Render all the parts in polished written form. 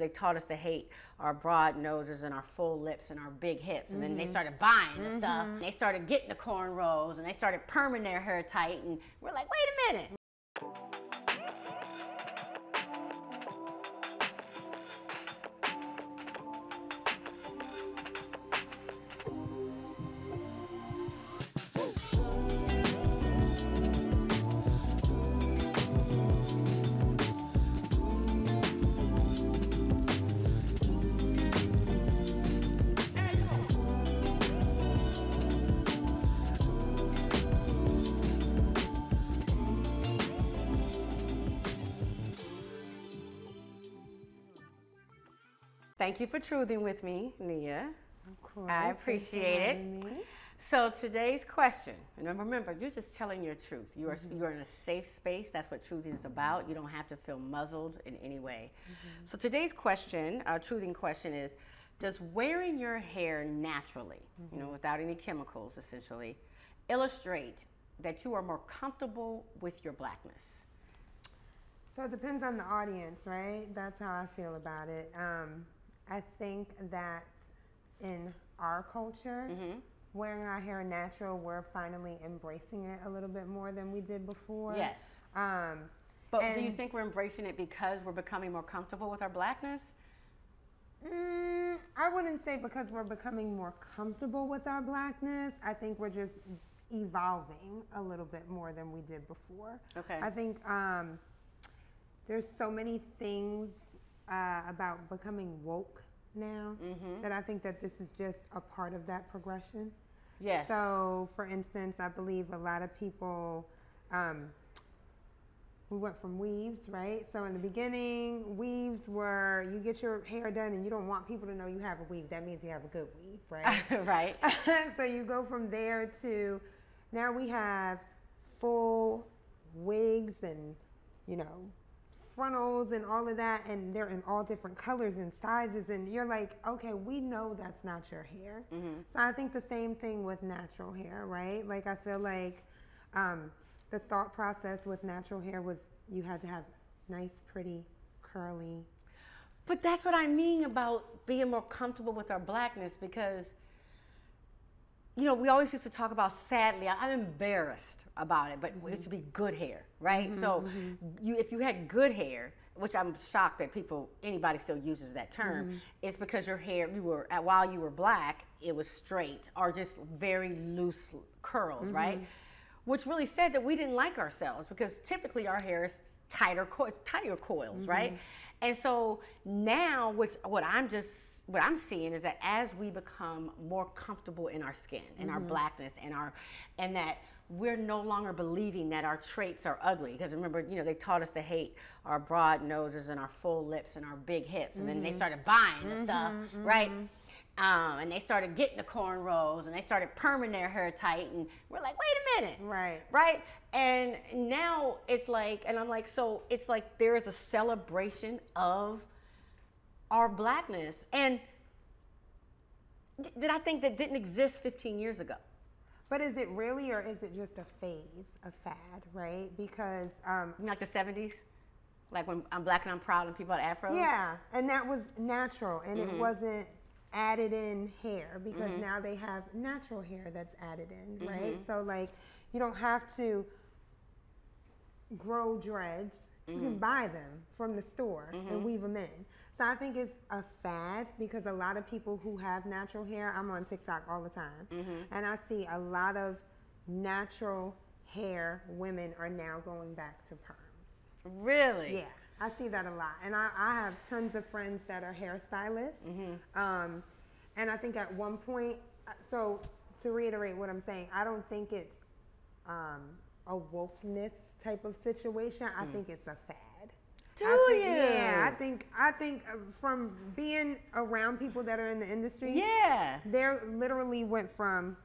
they taught us to hate our broad noses and our full lips and our big hips. And then they started buying the stuff. They started getting the cornrows and they started perming their hair tight. And we're like, wait a minute. Thank you for truthing with me, Nia. Of course. I appreciate it. So today's question, and remember, you're just telling your truth. You are in a safe space. That's what truthing is about. You don't have to feel muzzled in any way. So today's question, our truthing question is, does wearing your hair naturally, without any chemicals essentially, illustrate that you are more comfortable with your blackness? So it depends on the audience, right? That's how I feel about it. I think that in our culture, wearing our hair natural, we're finally embracing it a little bit more than we did before. Yes. But do you think we're embracing it because we're becoming more comfortable with our blackness? I wouldn't say because we're becoming more comfortable with our blackness. I think we're just evolving a little bit more than we did before. Okay. I think there's so many things about becoming woke now that I think that this is just a part of that progression. Yes. So, for instance, I believe a lot of people, we went from weaves, right? So in the beginning, weaves were, you get your hair done and you don't want people to know you have a weave. That means you have a good weave, right? Right. So you go from there to, now we have full wigs and, frontals and all of that, and they're in all different colors and sizes, and you're like, okay, we know that's not your hair. So I think the same thing with natural hair, right? Like I feel like the thought process with natural hair was you had to have nice, pretty, curly. But that's what I mean about being more comfortable with our blackness, because we always used to talk about, sadly, I'm embarrassed about it, but it used to be good hair, right? So if you had good hair, which I'm shocked that anybody still uses that term, it's because your hair, while you were black, it was straight or just very loose curls, right? Which really said that we didn't like ourselves, because typically our hair is tighter coils, right? And so now, what I'm seeing is that as we become more comfortable in our skin and our blackness and that we're no longer believing that our traits are ugly, because remember, they taught us to hate our broad noses and our full lips and our big hips, and then they started buying the stuff, right? And they started getting the cornrows and they started perming their hair tight, and we're like, wait a minute. Right? And now it's like, and I'm like, so it's like there is a celebration of our blackness. And did I think that didn't exist 15 years ago? But is it really, or is it just a phase, a fad, right? Because like the 70s? Like when I'm black and I'm proud and people had afros? Yeah, and that was natural, and it wasn't added in hair, because now they have natural hair that's added in, right? So like, you don't have to grow dreads. You can buy them from the store and weave them in. So I think it's a fad, because a lot of people who have natural hair, I'm on TikTok all the time, and I see a lot of natural hair women are now going back to perms. Really? Yeah, I see that a lot. And I have tons of friends that are hairstylists. And I think at one point, so to reiterate what I'm saying, I don't think it's a wokeness type of situation. I think it's a fad. Yeah, I think from being around people that are in the industry, they literally went from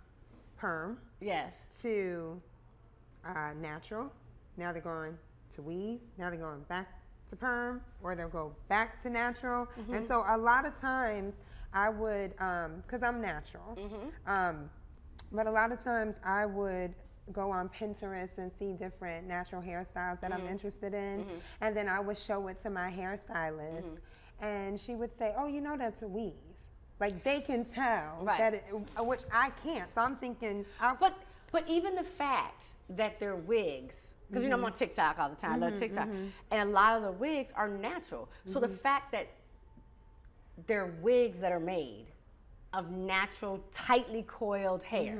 perm to natural. Now they're going to weave. Now they're going back to perm, or they'll go back to natural. And so a lot of times I would, because I'm natural, but a lot of times I would go on Pinterest and see different natural hairstyles that I'm interested in, and then I would show it to my hairstylist, and she would say, "Oh, that's a weave." Like they can tell Right. that, which I can't. So I'm thinking, But even the fact that they're wigs, because I'm on TikTok all the time, I love TikTok, and a lot of the wigs are natural. So the fact that they're wigs that are made of natural, tightly coiled hair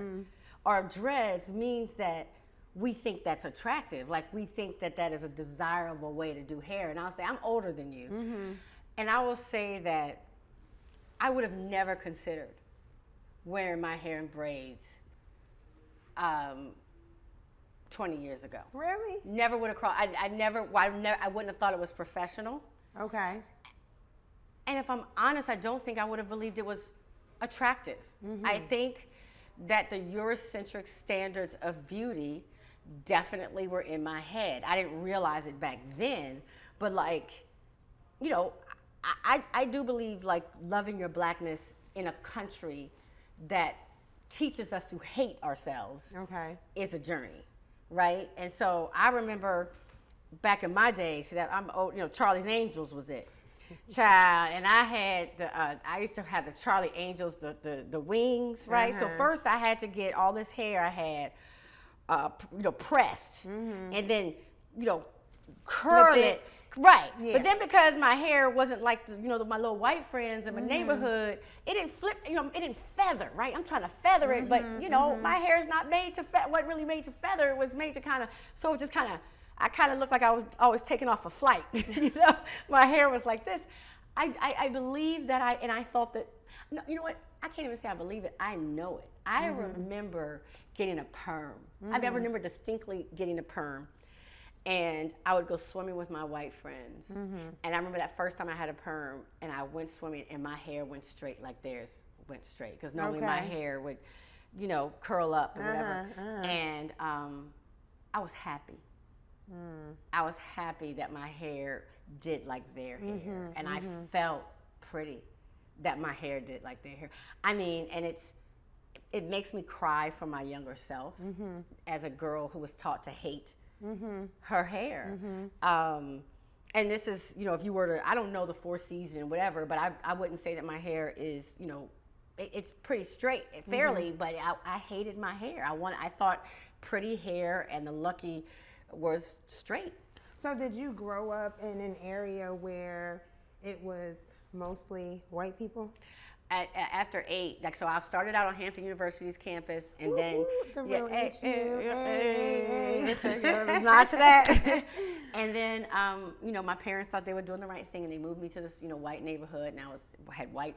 or dreads means that we think that's attractive. Like we think that that is a desirable way to do hair. And I'll say, I'm older than you. And I will say that I would have never considered wearing my hair in braids 20 years ago. really? Never would have crossed. I wouldn't have thought it was professional. Okay. And if I'm honest, I don't think I would have believed it was attractive. I think that the Eurocentric standards of beauty definitely were in my head. I didn't realize it back then, but I do believe like loving your blackness in a country that teaches us to hate ourselves is a journey, right? And so I remember back in my days that I'm old, Charlie's Angels was it. Child, and I had I used to have the Charlie Angels, the wings, right? So first I had to get all this hair I had, pressed, and then curl it, right? Yeah. But then because my hair wasn't like my little white friends in my neighborhood, it didn't flip, it didn't feather, right? I'm trying to feather it, but my hair is not made to wasn't really made to feather. It was made to so it just I kind of looked like I was always taking off a flight. My hair was like this. I believe that I thought that, you know what? I can't even say I believe it. I know it. I remember getting a perm. I remember distinctly getting a perm. And I would go swimming with my white friends. And I remember that first time I had a perm and I went swimming and my hair went straight like theirs went straight. Because normally my hair would, curl up or whatever. And I was happy. I was happy that my hair did like their hair, and I felt pretty that my hair did like their hair. I mean, and it makes me cry for my younger self as a girl who was taught to hate her hair. And this is, if you were to, I don't know the Four Seasons, whatever, but I wouldn't say that my hair is, it's pretty straight, fairly, but I hated my hair. I thought pretty hair and the lucky was straight. So did you grow up in an area where it was mostly white people? After 8, so I started out on Hampton University's campus, and then the real listen, not to that. And then my parents thought they were doing the right thing, and they moved me to this white neighborhood, and I had white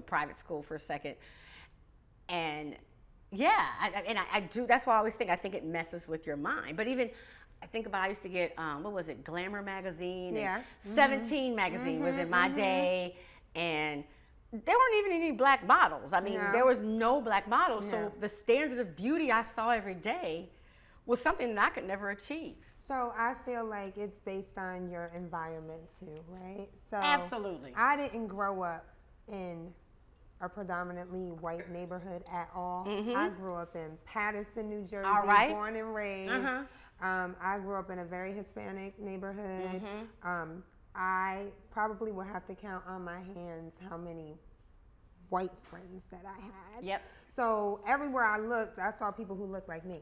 private school for a second, and I do. That's why I always think it messes with your mind. But even I think about I used to get what was it, Glamour magazine, and 17 magazine was in my day, and there weren't even any black models. I mean, there was no black models. So the standard of beauty I saw every day was something that I could never achieve. So I feel like it's based on your environment too, right? So absolutely. I didn't grow up in a predominantly white neighborhood at all. I grew up in Paterson, New Jersey, born and raised. I grew up in a very Hispanic neighborhood. I probably will have to count on my hands how many white friends that I had. Yep. So everywhere I looked, I saw people who looked like me.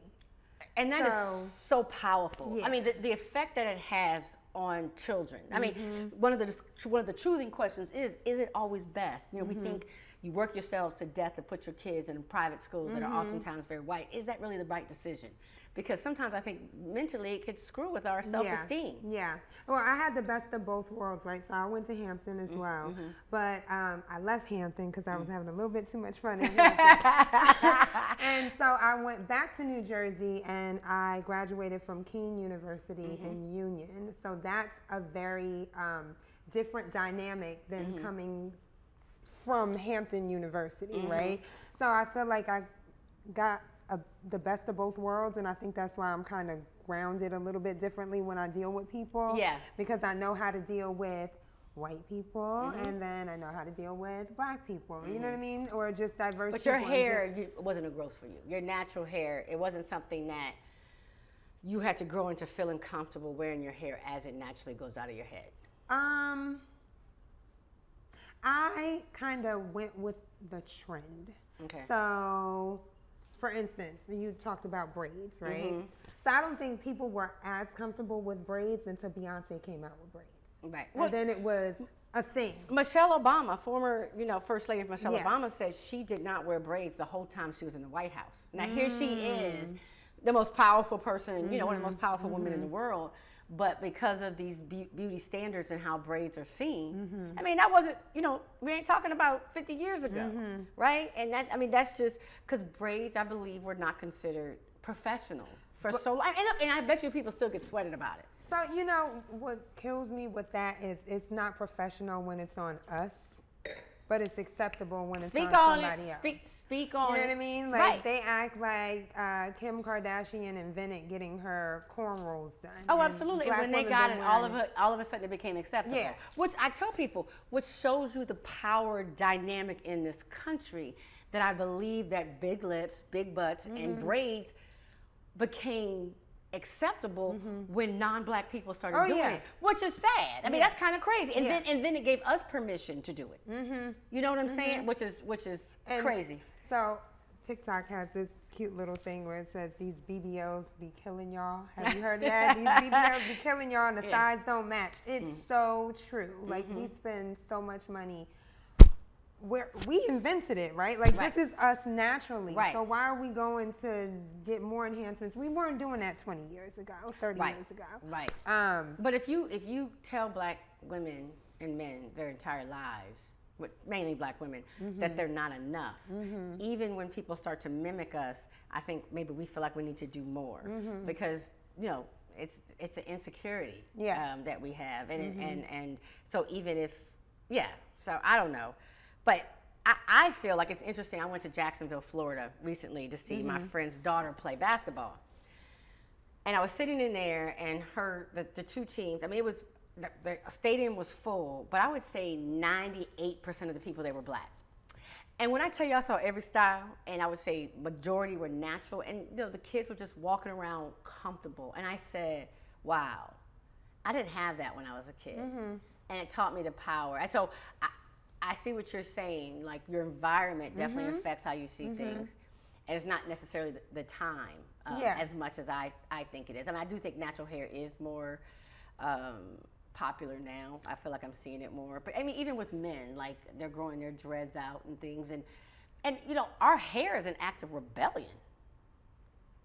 And that is so powerful. Yeah. I mean, the effect that it has on children. I mean, one of the choosing questions is it always best? We think you work yourselves to death to put your kids in private schools that are oftentimes very white. Is that really the right decision? Because sometimes I think mentally it could screw with our self-esteem. Yeah. Well, I had the best of both worlds, right? So I went to Hampton as well. But I left Hampton because I was having a little bit too much fun in Hampton. And so I went back to New Jersey and I graduated from Keene University in Union. So that's a very different dynamic than coming from Hampton University, right? So I feel like I got the best of both worlds, and I think that's why I'm kind of grounded a little bit differently when I deal with people. Yeah. Because I know how to deal with white people, and then I know how to deal with black people. You know what I mean? Or just diverse. But your hair wasn't a growth for you. Your natural hair, it wasn't something that you had to grow into feeling comfortable wearing your hair as it naturally goes out of your head. kind of went with the trend. Okay. So, for instance, you talked about braids, right? Mm-hmm. So I don't think people were as comfortable with braids until Beyonce came out with braids. Right. And then it was a thing. Michelle Obama, former, First Lady Michelle Yeah. Obama, said she did not wear braids the whole time she was in the White House. Now here she is, the most powerful person, one of the most powerful women in the world. But because of these beauty standards and how braids are seen, I mean, that wasn't, we ain't talking about 50 years ago, right? And that's just because braids, I believe, were not considered professional for so long. And I bet you people still get sweated about it. So, what kills me with that is it's not professional when it's on us, but it's acceptable when it's on somebody else. Speak on it. You know what I mean? Like, right. They act like Kim Kardashian invented getting her cornrows done. Oh, absolutely. And when they got it, all of a sudden it became acceptable. Yeah. Which I tell people, which shows you the power dynamic in this country, that I believe that big lips, big butts, and braids became acceptable when non-black people started doing it, which is sad. I mean, that's kind of crazy. And then it gave us permission to do it. You know what I'm saying? Which is crazy. So TikTok has this cute little thing where it says these BBLs be killing y'all. Have you heard of that? These BBLs be killing y'all and the thighs don't match. It's so true. Like, we spend so much money. We invented it, right? Like, this is us naturally. Right. So why are we going to get more enhancements? We weren't doing that 20 years ago, 30 years ago. Right. But if you tell black women and men their entire lives, mainly black women, that they're not enough, even when people start to mimic us, I think maybe we feel like we need to do more because it's an insecurity that we have, and so even if so I don't know. But I feel like it's interesting. I went to Jacksonville, Florida recently to see my friend's daughter play basketball. And I was sitting in there, and the two teams, I mean, it was, the stadium was full, but I would say 98% of the people there were black. And when I tell you I saw every style, and I would say majority were natural, and the kids were just walking around comfortable. And I said, wow, I didn't have that when I was a kid. And it taught me the power. And so I see what you're saying. Like, your environment definitely affects how you see things. And it's not necessarily the time as much as I think it is. I mean, I do think natural hair is more popular now. I feel like I'm seeing it more. But I mean, even with men, like, they're growing their dreads out and things. And our hair is an act of rebellion.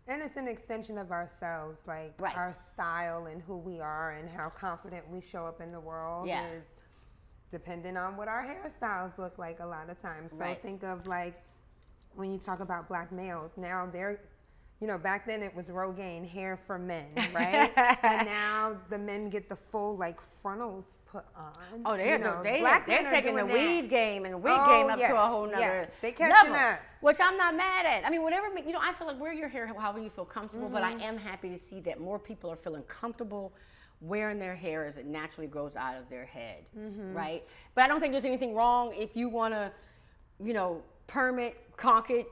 And it's an extension of ourselves, like our style and who we are and how confident we show up in the world is dependent on what our hairstyles look like a lot of times. So think of, like, when you talk about black males, now they're, back then it was Rogaine hair for men, right? And now the men get the full, like, frontals put on. Oh, they're taking the weave game and the wig game up to a whole nother they catching level, up. which I'm not mad at. I mean, whatever, I feel like wear your hair however you feel comfortable, but I am happy to see that more people are feeling comfortable wearing their hair as it naturally grows out of their head, right? But I don't think there's anything wrong if you want to, perm it, conk it,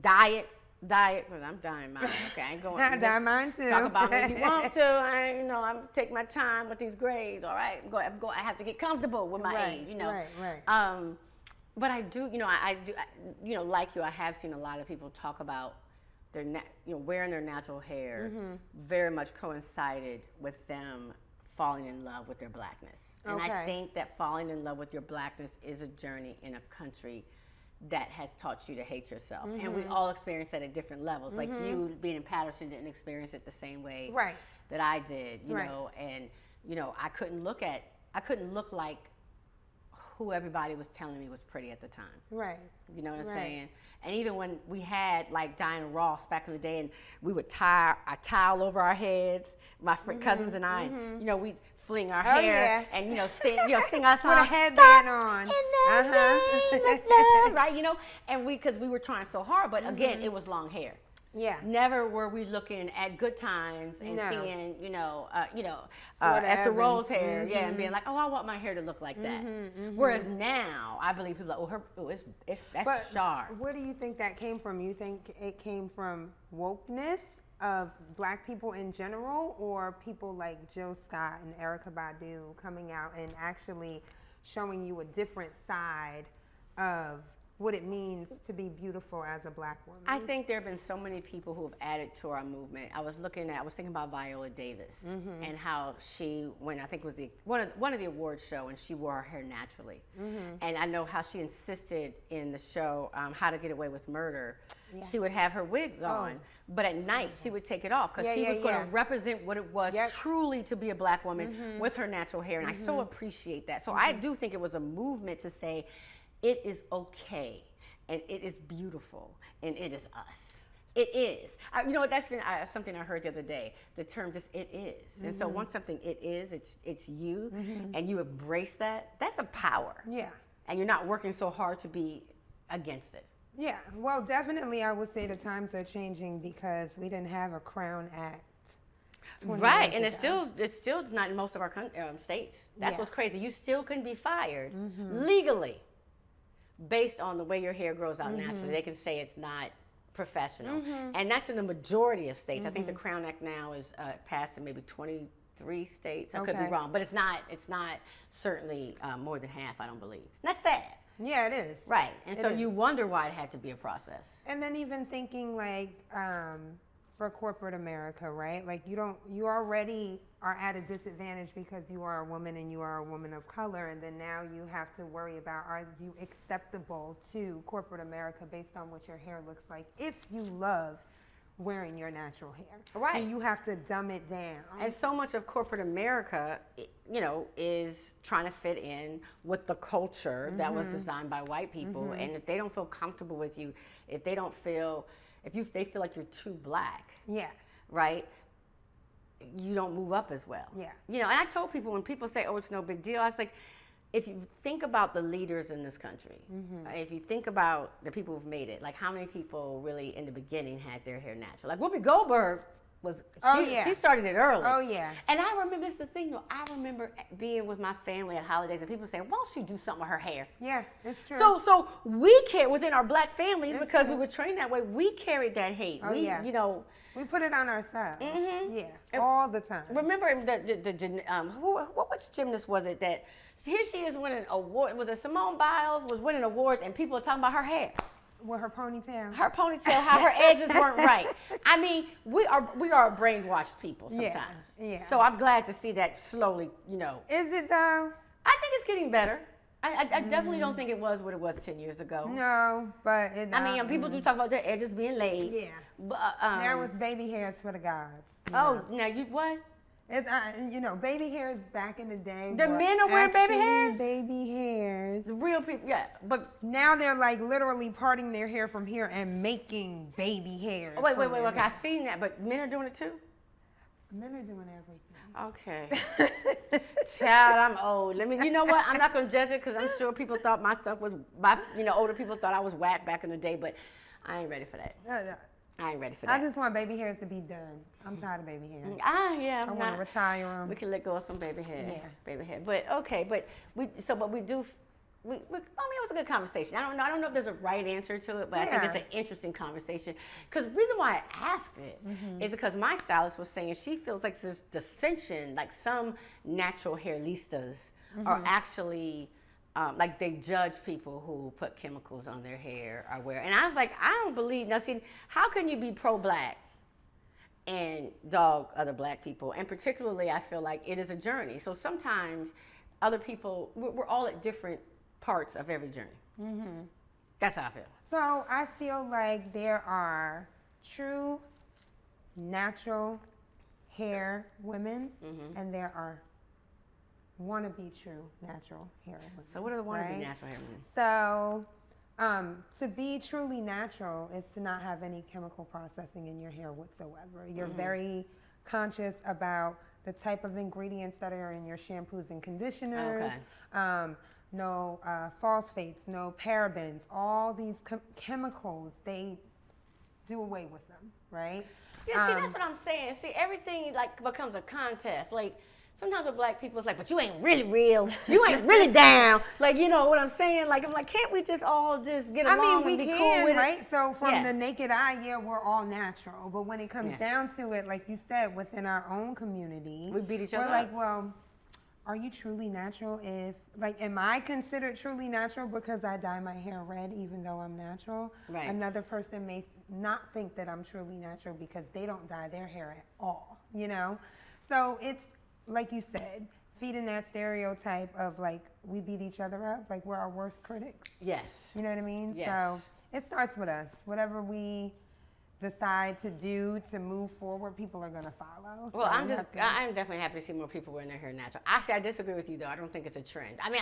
dye it, because I'm dyeing mine. Okay, I ain't going. I dye mine too. Talk about me if you want to. I'm take my time with these grays. All right, I have to get comfortable with my age. Right. But I do, I do, like you, I have seen a lot of people talk about their, wearing their natural hair. Very much coincided with them falling in love with their blackness. And I think that falling in love with your blackness is a journey in a country that has taught you to hate yourself. And we all experience that at different levels. Like, you being in Patterson didn't experience it the same way that I did, you know, and, I couldn't look like who everybody was telling me was pretty at the time. Right. You know what I'm saying? And even when we had, like, Diana Ross back in the day, and we would tie a towel over our heads, my cousins and I, we'd fling our hair and, sing our song. Put a headband on. Right, and because we were trying so hard, but again, it was long hair. Yeah. Never were we looking at Good Times and seeing, Esther Roll's hair, and being like, oh, I want my hair to look like that. Whereas now, I believe people are like, that's sharp. Where do you think that came from? You think it came from wokeness of black people in general, or people like Jill Scott and Erykah Badu coming out and actually showing you a different side of what it means to be beautiful as a Black woman. I think there have been so many people who have added to our movement. I was thinking about Viola Davis and how she, when I think it was one of the awards show, and she wore her hair naturally. And I know how she insisted in the show, How to Get Away with Murder, she would have her wigs on, but at night she would take it off because she was going to represent what it was truly to be a Black woman with her natural hair. And I so appreciate that. So I do think it was a movement to say, it is okay, and it is beautiful, and it is us. It is. You know what? That's been something I heard the other day. The term just "it is," and so once something it is, it's you, and you embrace that. That's a power. Yeah. And you're not working so hard to be against it. Yeah. Well, definitely, I would say the times are changing because we didn't have a Crown Act. Right, and it's still not in most of our states. That's what's crazy. You still can be fired legally. Based on the way your hair grows out naturally, they can say it's not professional, and that's in the majority of states. I think the Crown Act now is passed in maybe 23 states. I could be wrong, but it's not certainly more than half. I don't believe. And that's sad. Yeah, it is. Right, and so you wonder why it had to be a process. And then even thinking like for corporate America, right? Like you already are at a disadvantage because you are a woman and you are a woman of color, and then now you have to worry about, are you acceptable to corporate America based on what your hair looks like if you love wearing your natural hair. Right. So you have to dumb it down. And so much of corporate America, you know, is trying to fit in with the culture that was designed by white people. And if they don't feel comfortable with you, if they feel like you're too Black, right, you don't move up as well. Yeah. You know, and I told people, when people say, oh, it's no big deal, I was like, if you think about the leaders in this country, if you think about the people who've made it, like how many people really in the beginning had their hair natural? Like Whoopi Goldberg she started it early. Oh, yeah. And I remember, this is the thing though, I remember being with my family at holidays and people saying, why don't she do something with her hair? Yeah, it's true. So we carry within our Black families, It's because true. we were trained that way, we carried that hate. Oh, yeah. You know. We put it on ourselves. Yeah, all the time. Remember which gymnast was it that here she is winning award? Was it Simone Biles was winning awards and people are talking about her hair? With her ponytail. Her ponytail, how her edges weren't right. I mean, we are brainwashed people sometimes. Yeah. So I'm glad to see that slowly, you know. Is it though? I think it's getting better. I definitely don't think it was what it was 10 years ago. No, but I mean, people do talk about their edges being laid. Yeah. But, now it's baby hairs for the gods. Now you what? It's baby hairs back in the day. The men are wearing baby hairs? Baby hairs. The real people, yeah. But now they're like literally parting their hair from here and making baby hairs. Wait. I've seen that, but men are doing it too? Men are doing everything. Okay. Child, I'm old. You know what? I'm not going to judge it because I'm sure people thought my stuff was, older people thought I was whack back in the day, but I ain't ready for that. I ain't ready for that. I just want baby hairs to be done. I'm tired of baby hairs. Yeah. I want to retire them. We can let go of some baby hair. Yeah. Baby hair. But okay, we do, I mean, it was a good conversation. I don't know if there's a right answer to it, but I think it's an interesting conversation. Because the reason why I asked it is because my stylist was saying she feels like there's dissension, like some natural hairlistas are actually, like they judge people who put chemicals on their hair or wear. And I was like, I don't believe, now see, how can you be pro-Black and dog other Black people? And particularly, I feel like it is a journey. So sometimes other people, we're all at different parts of every journey. That's how I feel. So I feel like there are true natural hair women and there are wannabe true natural hair women. So what are the wannabe natural hair women? So to be truly natural is to not have any chemical processing in your hair whatsoever. You're very conscious about the type of ingredients that are in your shampoos and conditioners. Okay. No phosphates, no parabens, all these chemicals, they do away with them, right? Yeah, see, that's what I'm saying. See, everything like becomes a contest. Like sometimes with Black people, it's like, but you ain't really real. You ain't really down. Like, you know what I'm saying? Like, I'm like, can't we just all just get along and be cool with it? Right? So from the naked eye, we're all natural. But when it comes down to it, like you said, within our own community, we beat each other up. We're like, well, are you truly natural? If, like, am I considered truly natural because I dye my hair red even though I'm natural? Right. Another person may not think that I'm truly natural because they don't dye their hair at all, you know? So it's, like you said, feeding that stereotype of, like, we beat each other up, like we're our worst critics. Yes. You know what I mean? Yes. So it starts with us. Whatever we decide to do to move forward, people are going to follow. Well, So I'm we have to- definitely happy to see more people wearing their hair natural. Actually, I disagree with you though. I don't think it's a trend. I mean,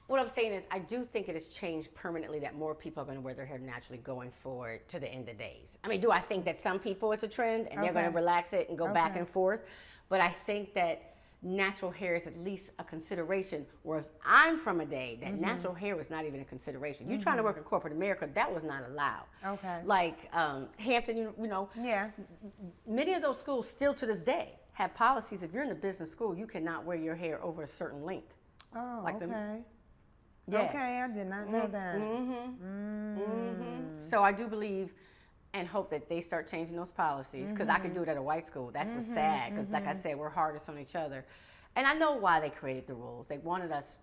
what I'm saying is, I do think it has changed permanently that more people are going to wear their hair naturally going forward to the end of days. I mean, do I think that some people it's a trend and they're going to relax it and go back and forth? But I think that natural hair is at least a consideration, whereas I'm from a day that natural hair was not even a consideration. You trying to work in corporate America, that was not allowed. Okay. Like Hampton, you know, Yeah. many of those schools still to this day have policies. If you're in a business school, you cannot wear your hair over a certain length. Oh, Like the- okay. Yeah. Okay, I did not know that. So I do believe and hope that they start changing those policies, because I could do it at a white school. That's what's sad, because like I said, we're hardest on each other. And I know why they created the rules. They wanted us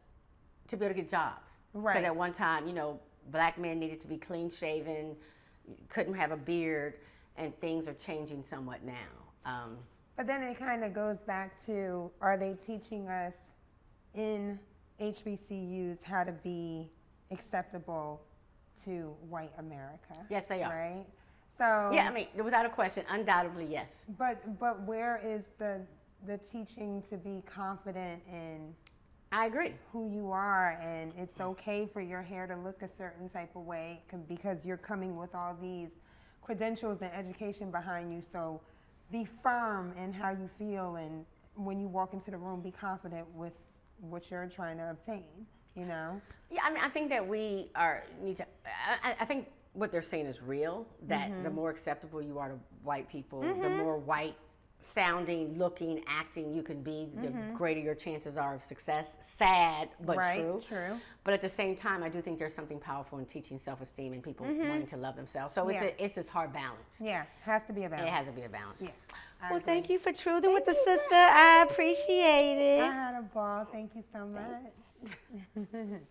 to be able to get jobs. Right. Because at one time, you know, black men needed to be clean shaven, couldn't have a beard, and things are changing somewhat now. But then it kind of goes back to, are they teaching us in HBCUs how to be acceptable to white America? Yes, they are. Right? So Yeah, I mean, without a question, undoubtedly, yes. But where is the teaching to be confident in I agree. who you are, and it's okay for your hair to look a certain type of way because you're coming with all these credentials and education behind you. So be firm in how you feel, and when you walk into the room, be confident with what you're trying to obtain, you know? Yeah, I mean, I think that I think what they're saying is real, that the more acceptable you are to white people, the more white sounding, looking, acting you can be, the greater your chances are of success. Sad, but true. True. But at the same time, I do think there's something powerful in teaching self-esteem and people wanting to love themselves. So it's this hard balance. Yeah, has to be a balance. It has to be a balance. Yeah. Well, thank you for truthing with the sister. I appreciate it. I had a ball. Thank you so much.